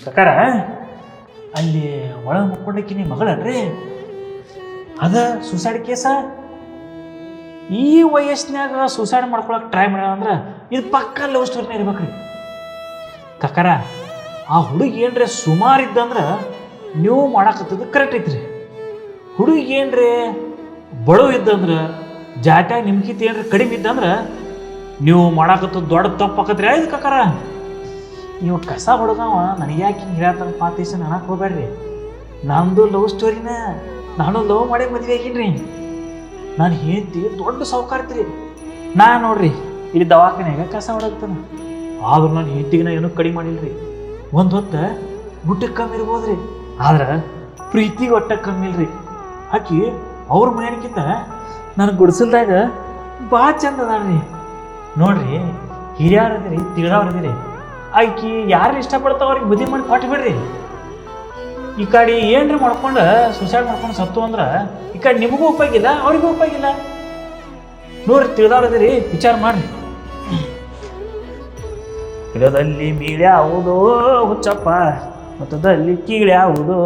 ಕಕಾರ ಅಲ್ಲಿ ಒಳ ಮುಕ್ಕೊಂಡಕ್ಕಿ ನಿಮ್ಮ ಮಗಳನ್ರಿ ಅದ ಸುಸೈಡ್ ಕೇಸ ಈ ವಯಸ್ಸಿನಾಗ ಸುಸೈಡ್ ಮಾಡ್ಕೊಳಕ್ಕೆ ಟ್ರೈ ಮಾಡ್ಯಾಳ ಅಂದ್ರೆ ಇದು ಪಕ್ಕ ಲವ್ ಸ್ಟೋರಿನೇ ಇರ್ಬೇಕ್ರಿ ಕಕಾರ. ಆ ಹುಡುಗಿ ಏನ್ರಿ ಸುಮಾರು ಇದ್ದಂದ್ರೆ ನೀವು ಮಾಡಾಕತ್ತದ ಕರೆಕ್ಟ್ ಐತ್ರಿ. ಹುಡುಗಿ ಏನ್ರಿ ಬಡವ ಇದ್ದಂದ್ರೆ ಜಾತ್ಯಾಗ ನಿಮ್ಗಿಂತ ಏನ್ರಿ ಕಡಿಮೆ ಇದ್ದಂದ್ರೆ ನೀವು ಮಾಡಾಕತ್ತದ ದೊಡ್ಡ ತಪ್ಪಾಕತ್ರಿ ಇದು ಕಕಾರ. ನೀವು ಕಸ ಹುಡುಗವ ನನಗೆ ಯಾಕೆ ಹಿಂಗೆ ಹೇಳ್ತಾನೆ ಪಾತೀಸ ನನಗೆ ಹೋಗ್ಬೇಡ್ರಿ. ನಮ್ಮದು ಲವ್ ಸ್ಟೋರಿನ ನಾನು ಲವ್ ಮಾಡಿ ಮದುವೆ ಆಗೀನಿ. ನಾನು ಹೇಳ್ತಿ ದೊಡ್ಡ ಸಾವುಕಾರ್ತ್ರಿ. ನಾನು ನೋಡ್ರಿ ಇಲ್ಲಿ ದವಾಖಾನೆಯಾಗ ಕಸ ಹೊಡಗ್ತಾನೆ. ಆದ್ರೂ ನಾನು ಹೆಂಡತಿಗೆ ನಾ ಏನೂ ಕಡಿಮೆ ಮಾಡಿಲ್ರಿ. ಒಂದು ಹೊತ್ತು ಗುಟ್ಟಕ್ಕೆ ಕಮ್ಮಿ ಇರ್ಬೋದ್ರಿ, ಆದ್ರೆ ಪ್ರೀತಿಗೆ ಒಟ್ಟ ಕಮ್ಮಿ ಇಲ್ರಿ. ಆಕಿ ಅವ್ರ ಮನೆಯಕ್ಕಿಂತ ನಾನು ಗುಡಿಸಲ್ದಾಗ ಭಾಳ ಚಂದ ಅದಾಳ್ರಿ. ನೋಡ್ರಿ ಹಿರಿಯರದಿರಿ ತಿಳಿದವ್ರದಿರಿ. ಆಕಿ ಯಾರು ಇಷ್ಟಪಡ್ತಾವ ಅವ್ರಿಗೆ ಮದುವೆ ಮಾಡಿ ಕೊಟ್ಟು ಬಿಡ್ರಿ. ಈ ಕಡೆ ಏನ್ರಿ ಮಾಡ್ಕೊಂಡು ಸುಸೈಡ್ ಮಾಡ್ಕೊಂಡು ಸತ್ತು ಅಂದ್ರೆ ಈ ಕಡೆ ನಿಮಗೂ ಉಪಯೋಗಿಲ್ಲ ಅವ್ರಿಗೂ ಉಪಯೋಗಿಲ್ಲ. ನೋಡ್ರಿ ತಿಳಿದವ್ರದಿರಿ, ವಿಚಾರ ಮಾಡ್ರಿ. ಗಿಡದಲ್ಲಿ ಮೀಳ್ಯಾವುದೋ ಹುಚ್ಚಪ್ಪ, ಮತ್ತದಲ್ಲಿ ಕೀಳ್ಯಾವುದೋ